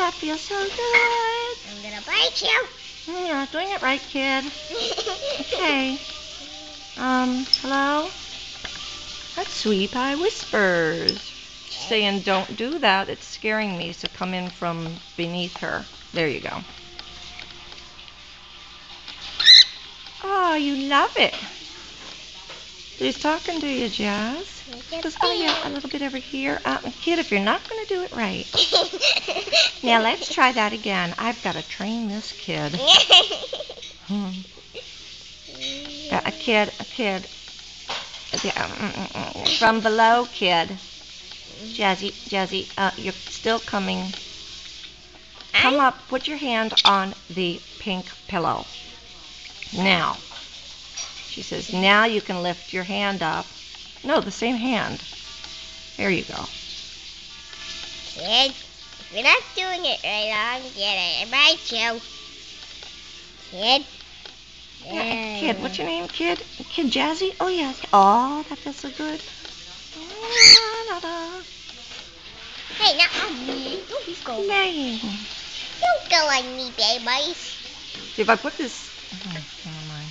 that feels so good. I'm gonna bite you. You're not doing it right, kid. Okay. Hello? That's SweetiePie Whispers. She's saying don't do that. It's scaring me, so come in from beneath her. There you go. Oh, you love it. He's talking to you, Jazz. He goes, oh yeah, a little bit over here. Kid, if you're not going to do it right. Now let's try that again. I've got to train this kid. A kid. From below, kid. Jazzy, you're still coming. Come up, put your hand on the pink pillow. Now. She says, now you can lift your hand up. No, the same hand. There you go. Kid, if you're not doing it right, I'm gonna bite you. Kid. Yeah, kid, what's your name, kid? Kid Jazzy? Oh, yes. Oh, that feels so good. Hey, not on me. Don't go. Yay. Don't go on me, babies. See, if I put this... Oh, never mind.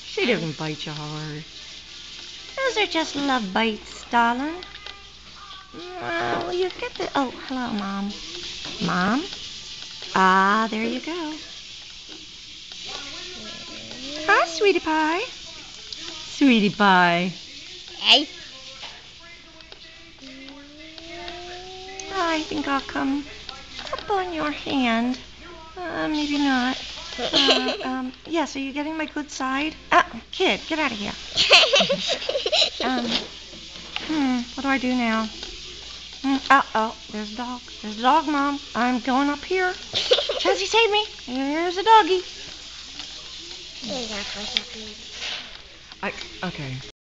She didn't bite you hard. Those are just love bites, darling. Will you get the... Oh, hello, Mom. Mom? Ah, there you go. Hi, SweetiePie. SweetiePie. Hey. I think I'll come up on your hand. Maybe not. Yes, are you getting my good side? Kid, get out of here. What do I do now? Oh, there's a dog. There's a dog, Mom. I'm going up here. Jazzy, save me. Here's a doggy. Okay.